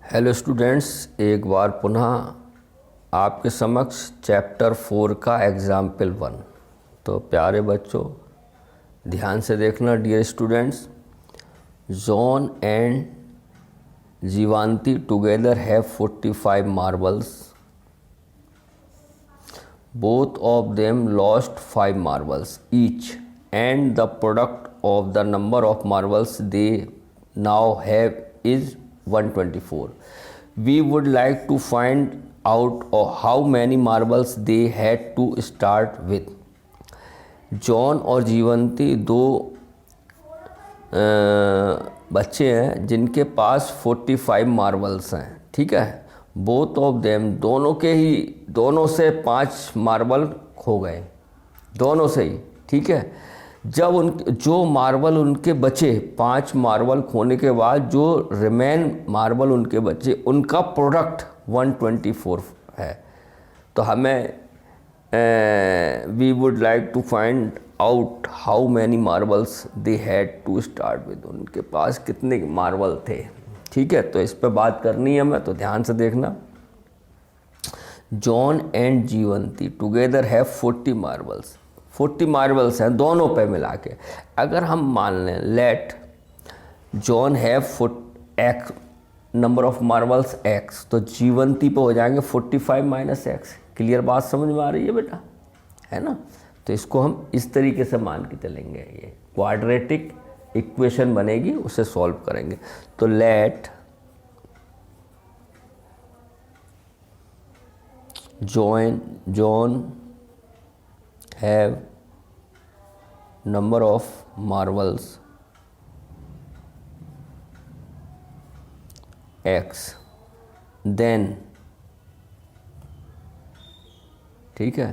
Hello students, एक बार पुनः आपके समक्ष चैप्टर 4 का एग्जाम्पल 1। तो प्यारे बच्चों ध्यान से देखना। Dear students, John and Jeevanti together have 45 marbles. Both of them lost 5 marbles each and the product of the number of marbles they now have is 124. We would like to find out how many marbles they had to start with. John और जीवंती दो बच्चे हैं जिनके पास 45 marbles हैं। ठीक है, both of them दोनों से 5 मार्बल खो गए, दोनों से ही। ठीक है, जब जो मार्बल उनके बचे, 5 मार्बल खोने के बाद जो रिमेन मार्बल उनके बचे, उनका प्रोडक्ट 124 है। तो हमें we would like to find out how many marbles they had to start with. उनके पास कितने मार्बल थे। ठीक है, तो इस पर बात करनी है हमें, तो ध्यान से देखना। John and Jeevanti together have 40 marbles. 40 marbles हैं दोनों पे मिला के। अगर हम मान लें let John have X number of marbles X, तो जीवंती पे हो जाएंगे 45 माइनस एक्स। क्लियर बात समझ में आ रही है बेटा, है ना? तो इसको हम इस तरीके से मान के चलेंगे। ये क्वाड्रेटिक इक्वेशन बनेगी, उसे सॉल्व करेंगे। तो let John have number of marbles x, then ठीक है,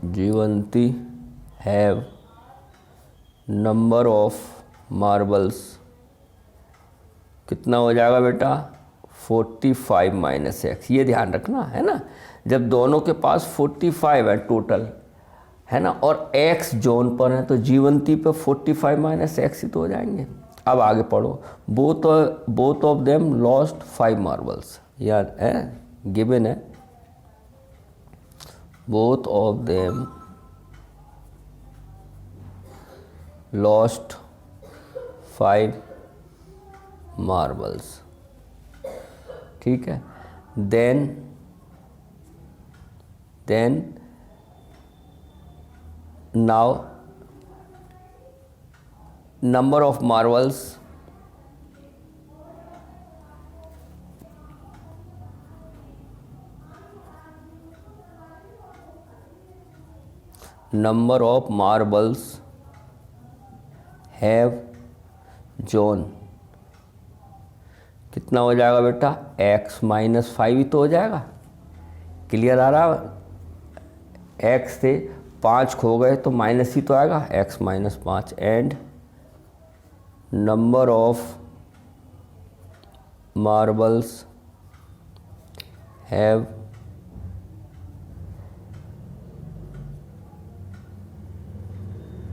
जीवंती have number of marbles, कितना हो जाएगा बेटा? 45 माइनस एक्स। ये ध्यान रखना, है ना? जब दोनों के पास 45 है टोटल, है ना, और एक्स जॉन पर है, तो जीवंती पे 45 माइनस एक्स ही तो हो जाएंगे। अब आगे पढ़ो। Both of them lost 5 marbles. याद है, गिवन है। Both of them lost 5 marbles. ठीक है, then now number of marbles have John, कितना हो जाएगा बेटा? x माइनस 5 ही तो हो जाएगा। क्लियर आ रहा? x से 5 खो गए तो माइनस ही तो आएगा, x minus 5। And number of marbles have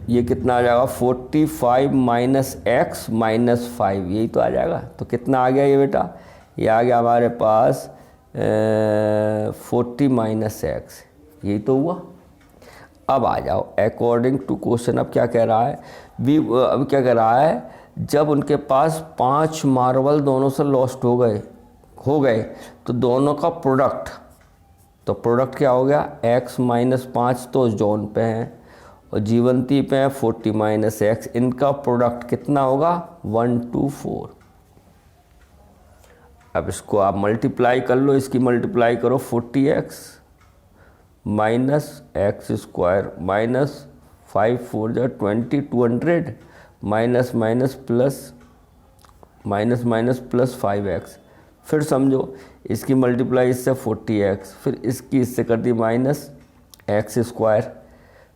ये कितना आ जाएगा? 45 माइनस एक्स माइनस 5, यही तो आ जाएगा। तो कितना आ गया ये बेटा? ये आ गया हमारे पास 40 माइनस एक्स, यही तो हुआ। अब आ जाओ अकॉर्डिंग टू क्वेश्चन। अब क्या कह रहा है? अब क्या कह रहा है? जब उनके पास 5 मार्बल दोनों से लॉस्ट हो गए तो दोनों का प्रोडक्ट, तो प्रोडक्ट क्या हो गया? x माइनस 5 तो जॉन पे हैं और जीवंती पे है 40 माइनस एक्स। इनका प्रोडक्ट कितना होगा? 124। अब इसको आप मल्टीप्लाई कर लो, इसकी मल्टीप्लाई करो 40x minus x square minus 5 4 जा 20 200 माइनस माइनस प्लस 5x। फिर समझो इसकी मल्टीप्लाई इससे 40x, फिर इसकी इससे कर दी माइनस एक्स स्क्वायर,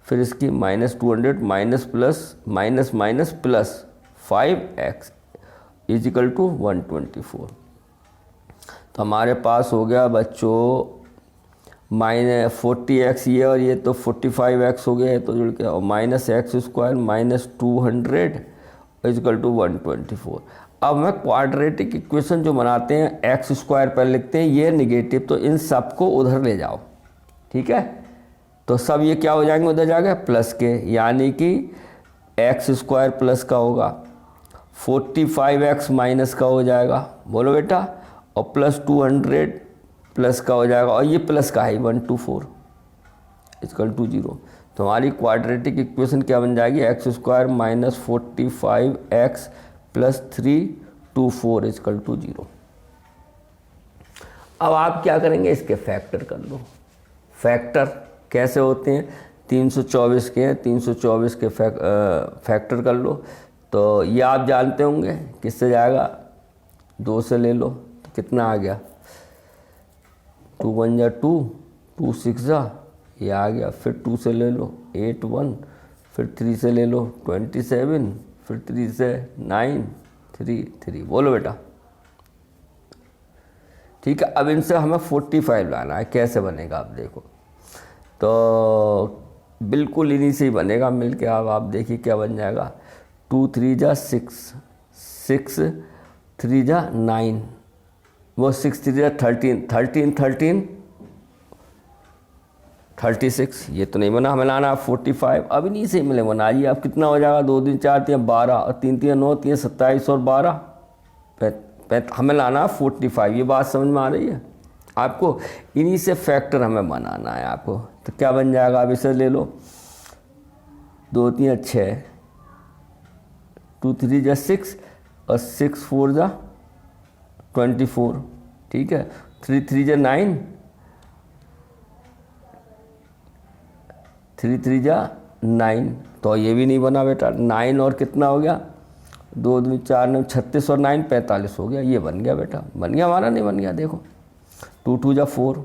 फिर इसकी minus 200 minus plus 5x equal to 124। तो हमारे पास हो गया बच्चों -40x ये और ये तो 45x हो गया है, तो जुड़ के, और -x² माइनस 200 इक्वल टू 124। अब मैं क्वाड्रेटिक इक्वेशन जो बनाते हैं x² पर लिखते हैं, ये निगेटिव, तो इन सबको उधर ले जाओ, ठीक है। तो सब ये क्या हो जाएंगे, उधर जाएगा प्लस के, यानी कि x² प्लस का होगा, 45x माइनस का हो जाएगा, बोलो बेटा, और प्लस 200 प्लस का हो जाएगा, और ये प्लस का है 124 इक्वल टू 0। तो हमारी क्वाड्रेटिक इक्वेशन क्या बन जाएगी, x² minus 45x plus 324 equal to 0। अब आप क्या करेंगे, इसके फैक्टर कर लो। फैक्टर कैसे होते हैं, 324 के हैं, 324 के फैक्टर कर लो। तो ये आप जानते होंगे, किससे जाएगा, 2 से ले लो, तो कितना आ गया, 2 1 जा 2, 2 6 जा, ये आ गया, फिर 2 से ले लो 8 1, फिर 3 से ले लो 27, फिर 3 से 9 3 3, बोलो बेटा, ठीक है। अब इनसे हमें 45 लाना है, कैसे बनेगा आप देखो, तो बिल्कुल इन्हीं से ही बनेगा मिल के। अब आप देखिए क्या बन जाएगा, 2 3 जा 6, 6 3 जा 9, वो 6 3 जा 13, 13 13 36, ये तो नहीं बना, हमें लाना 45। अब इन्हीं से मिले बनाइए। अब कितना हो जाएगा, 2 3 4 3 12, और 3 3 9 3 27, और 12 हमें लाना 45। ये बात समझ में आ रही है आपको, इन्हीं से फैक्टर हमें बनाना है आपको। तो क्या बन जाएगा, अब इसे ले लो, 2 3 6, 2 3 जा 6, और 6 4 जा 24, ठीक है, 3 3 जा 9, 3 3 जा 9, तो ये भी नहीं बना बेटा। 9 और कितना हो गया, 2 2 4 9 36, और 9 45 हो गया, ये बन गया बेटा, बन गया हमारा, नहीं बन गया देखो। 2 2 जा 4,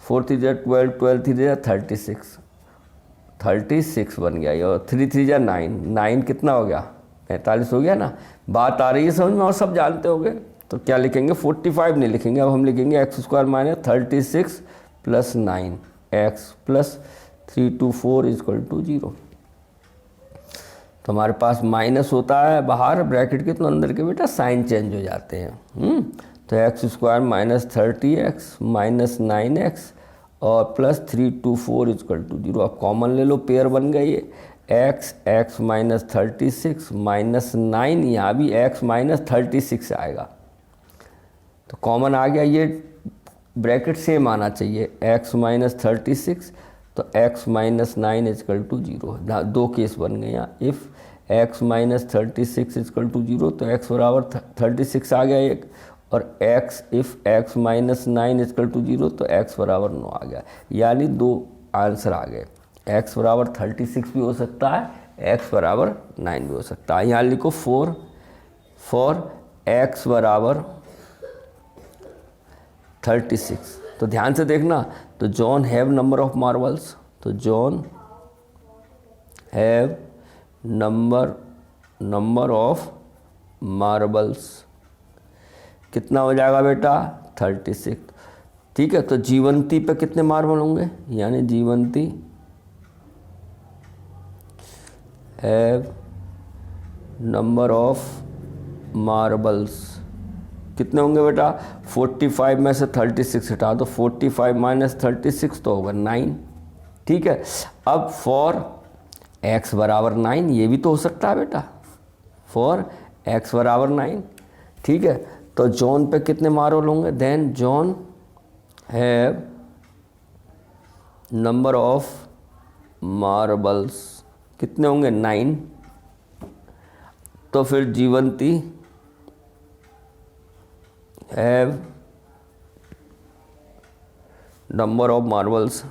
4 3 जा 12, 12 3 जा 36, 36 बन गया ये, और 3 3 जा 9, 9 कितना हो गया, 45 हो गया ना। बात आ रही है समझ में, और सब जानते होंगे। तो क्या लिखेंगे, 45 नहीं लिखेंगे, अब हम लिखेंगे x² minus 36 plus 9x plus 324 equal to 0। तो हमारे पास माइनस होता है बाहर ब्रैकेट के, तो अंदर के बेटा साइन चेंज हो जाते हैं। तो x² minus 30x minus 9x और प्लस 324 इक्वल टू 0। अब कॉमन ले लो, पेयर बन गई है, x माइनस 36 माइनस 9, यहाँ भी x माइनस 36 आएगा, तो कॉमन आ गया। ये ब्रैकेट सेम आना चाहिए, x माइनस 36, तो x माइनस 9 इक्वल टू 0। दो केस बन गए यहाँ, if x minus 36 equal to 0, तो x बराबर 36 आ गया एक, और if x minus 9 equal to 0, तो x बराबर 9 आ गया। यानी दो आंसर आ गए, x बराबर 36 भी हो सकता है, x बराबर 9 भी हो सकता है। यहाँ लिखो फॉर x बराबर 36। तो ध्यान से देखना, तो John have number of marbles, तो John have number of marbles कितना हो जाएगा बेटा, 36, ठीक है। तो जीवंती पे कितने मार्बल होंगे, यानी जीवंती हैव नंबर ऑफ मार्बल्स कितने होंगे बेटा, 45 में से 36 हटा दो, 45 माइनस 36 तो होगा 9, ठीक है। अब फॉर x बराबर 9, ये भी तो हो सकता है बेटा, फॉर x बराबर 9, ठीक है। तो जॉन पे कितने मार्बल होंगे, then John have number of marbles कितने होंगे, 9। तो फिर Jeevanti have number of marbles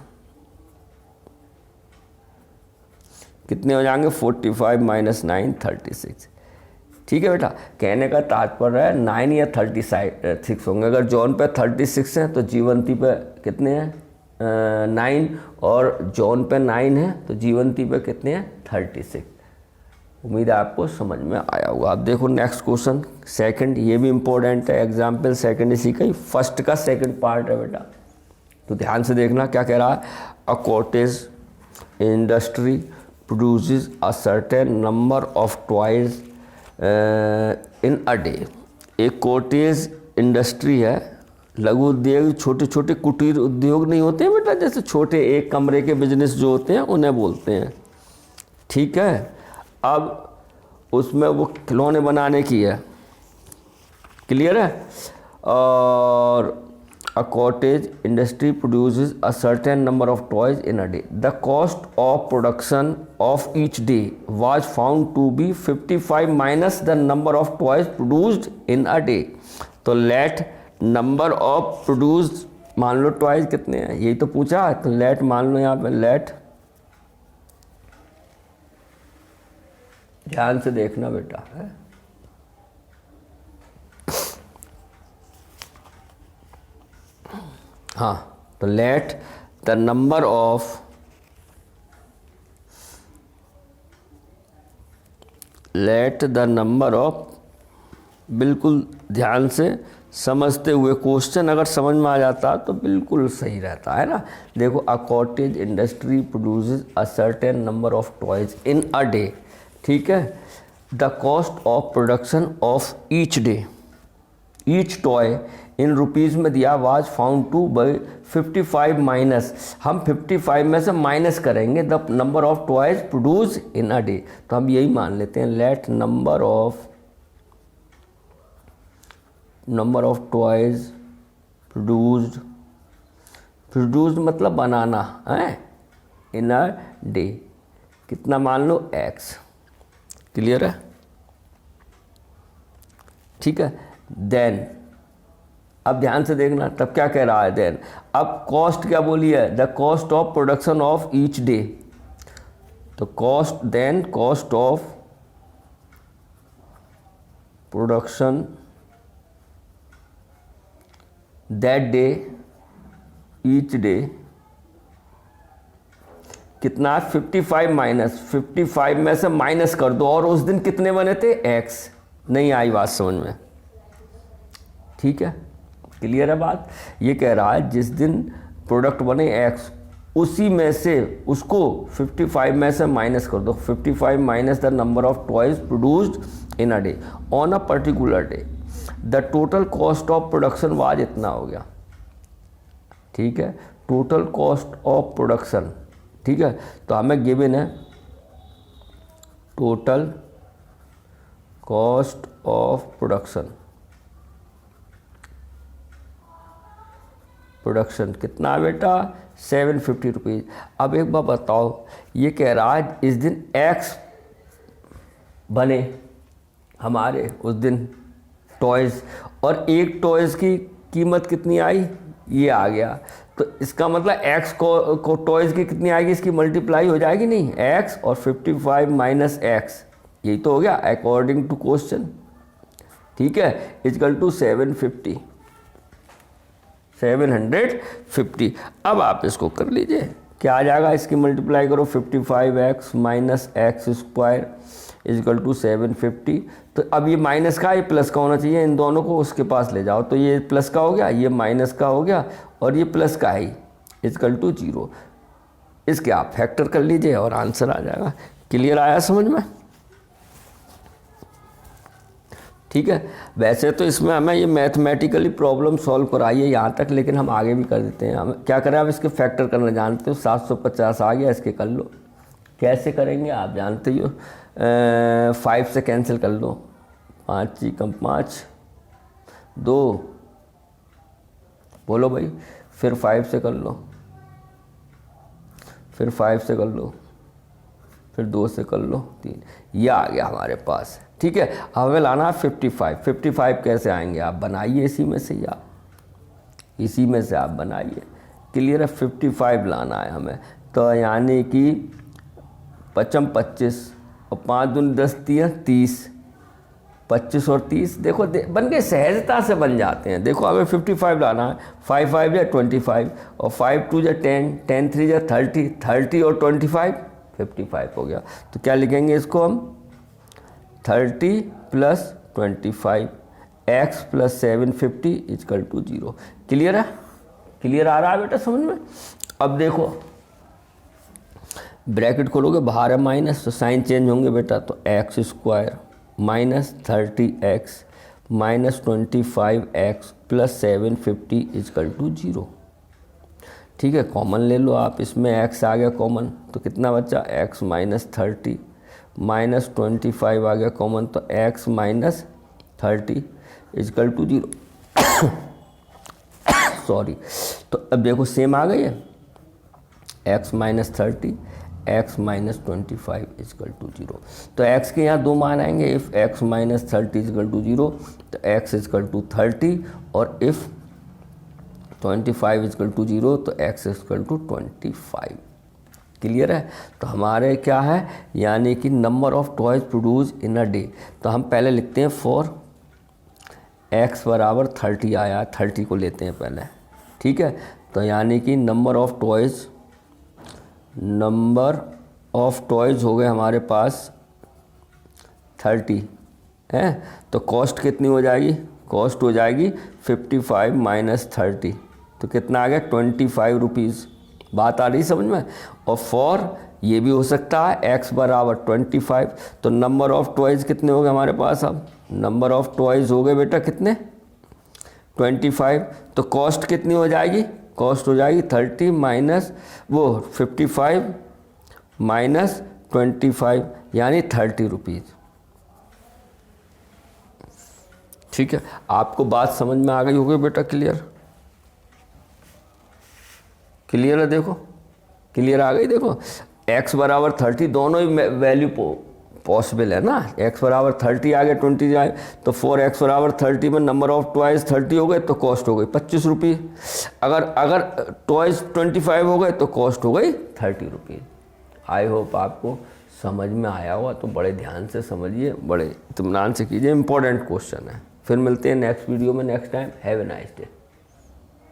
कितने हो जाएंगे, 45 माइनस 9 36, ठीक है बेटा। कहने का तात्पर्य है 9 या 36 होंगे। अगर जॉन पे 36 है तो जीवंती पे कितने हैं, 9, और जॉन पे 9 है तो जीवंती पे कितने हैं, 36। उम्मीद है आपको समझ में आया होगा। अब देखो नेक्स्ट क्वेश्चन सेकंड, ये भी इम्पोर्टेंट है, एग्जाम्पल सेकंड इसी का ही फर्स्ट का सेकंड पार्ट है बेटा। तो ध्यान से देखना क्या कह रहा है, a cottage industry produces a certain number of toys in a day. एक कॉटेज इंडस्ट्री है, लघु उद्योग, छोटे छोटे कुटीर उद्योग नहीं होते हैं बेटा, जैसे छोटे एक कमरे के बिजनेस जो होते हैं उन्हें बोलते हैं, ठीक है। अब उसमें वो खिलौने बनाने की है, क्लियर है। और a cottage industry produces a certain number of toys in a day. The cost of production of each day was found to be 55 minus the number of toys produced in a day. तो let number of produced, मान लो toys कितने हैं, यही तो पूछा है, तो लेट मान लो यहाँ पे लेट, ध्यान से देखना बेटा है, हाँ, तो लेट द नंबर ऑफ बिल्कुल ध्यान से समझते हुए, क्वेश्चन अगर समझ में आ जाता तो बिल्कुल सही रहता है ना। देखो, a cottage industry produces a certain number of toys in a day, ठीक है। The cost of production of each day, each toy in rupees में दिया, was found to by 55 minus, हम 55 में से माइनस करेंगे the number of toys produce in a day. तो हम यही मान लेते हैं, let number of toys produced मतलब बनाना है, इन अ डे, कितना मान लो x, क्लियर है, ठीक है। देन अब ध्यान से देखना, तब क्या कह रहा है, देन अब कॉस्ट क्या बोली है, the cost of production of each day. तो cost, then cost of production that day, each day, कितना, 55 माइनस, 55 में से माइनस कर दो, और उस दिन कितने बने थे, x। नहीं आई बात समझ में, ठीक है, क्लियर है बात। ये कह रहा है जिस दिन प्रोडक्ट बने x, उसी में से उसको 55 में से माइनस कर दो, 55 minus the number of toys produced in a day on a particular day, the total cost of production was इतना हो गया, ठीक है। टोटल कॉस्ट ऑफ प्रोडक्शन, ठीक है, तो हमें गिवन है टोटल कॉस्ट ऑफ प्रोडक्शन कितना बेटा, 750 रुपीज़। अब एक बात बताओ, ये कह रहा है इस दिन x बने हमारे उस दिन टॉयज़, और एक टॉयज़ की कीमत कितनी आई, ये आ गया। तो इसका मतलब x को टॉयज़ की कितनी आएगी, इसकी मल्टीप्लाई हो जाएगी नहीं, x और 55 माइनस x, यही तो हो गया अकॉर्डिंग टू क्वेश्चन, ठीक है, इक्वल टू 750। अब आप इसको कर लीजिए, क्या आ जाएगा, इसकी मल्टीप्लाई करो, 55x minus x square equal to 750। तो अब ये माइनस का, ये प्लस का होना चाहिए, इन दोनों को उसके पास ले जाओ, तो ये प्लस का हो गया, ये माइनस का हो गया, और ये प्लस का है इक्वल टू 0। इसके आप फैक्टर कर लीजिए और आंसर आ जाएगा। क्लियर आया समझ में, ठीक है। वैसे तो इसमें हमें ये मैथमेटिकली प्रॉब्लम सॉल्व कराई है यहाँ तक, लेकिन हम आगे भी कर देते हैं। हम क्या करें, आप इसके फैक्टर करना जानते हो, 750 आ गया, इसके कर लो। कैसे करेंगे आप जानते ही हो, 5 से कैंसिल कर लो, 5 × 5 2, बोलो भाई, फिर 5 से कर लो, फिर 5 से कर लो, फिर 2 से कर लो, 3, ये आ गया हमारे पास, ठीक है। हमें लाना है 55 कैसे आएंगे, आप बनाइए इसी में से, आप इसी में से आप बनाइए, क्लियर है। 55 लाना है हमें, तो यानी कि 55 25 और 5 दूनी 10 30, 25 और 30, देखो बन गए, सहजता से बन जाते हैं। देखो हमें 55 लाना है, 5 5 या 25, और 5 2 या 10, 10 3 या 30, 30 और 25 55 हो गया। तो क्या लिखेंगे इसको हम, 30 + 25 x + 750 = 0। क्लियर है, क्लियर आ रहा है बेटा समझ में? अब देखो ब्रैकेट खोलोगे, बाहर है माइनस तो साइन चेंज होंगे बेटा, तो x square minus 30x minus 25x plus 750 is equal to 0। ठीक है, कॉमन ले लो आप, इसमें x आ गया कॉमन तो कितना बचा, x माइनस 30 माइनस 25 आ गया कॉमन तो x minus 30 is equal to 0। Sorry, तो अब देखो सेम आ गई है, x minus 30 x minus 25 is equal to 0। तो x के यहाँ दो मान आएंगे, if x minus 30 is equal to 0 तो x इजकल टू 30 और इफ़ 25 इजकल टू 0 तो x इजकल टू 25। क्लियर है? तो हमारे क्या है, यानी कि number of toys produce in a day. तो हम पहले लिखते हैं फॉर x बराबर 30 आया, 30 को लेते हैं पहले। ठीक है, तो यानी कि नंबर ऑफ टॉयज हो गए हमारे पास 30 है, तो कॉस्ट कितनी हो जाएगी, कॉस्ट हो जाएगी 55 माइनस 30, तो कितना आ गया 25 रुपीज़। बात आ रही समझ में? और फॉर ये भी हो सकता है x बराबर 25, तो नंबर ऑफ टॉयज कितने हो गए हमारे पास, अब नंबर ऑफ टॉयज हो गए बेटा कितने 25, तो कॉस्ट कितनी हो जाएगी, कॉस्ट हो जाएगी 30 माइनस वो 55 माइनस 25 यानी 30 रुपीज़। ठीक है, आपको बात समझ में आ गई होगी बेटा? क्लियर क्लियर है? देखो क्लियर आ गई। देखो x बराबर 30, दोनों ही वैल्यू पॉसिबल है ना, x बराबर 30 आ गया 20 जाए, तो 4x बराबर 30 में नंबर ऑफ टॉयज 30 हो गए तो कॉस्ट हो गई 25 रुपये। अगर टॉयज 25 हो गए तो कॉस्ट हो गई 30 रुपये। आई होप आपको समझ में आया होगा, तो बड़े ध्यान से समझिए, बड़े इत्मीनान से कीजिए, इंपॉर्टेंट क्वेश्चन है। फिर मिलते हैं नेक्स्ट वीडियो में next time. Have a nice day.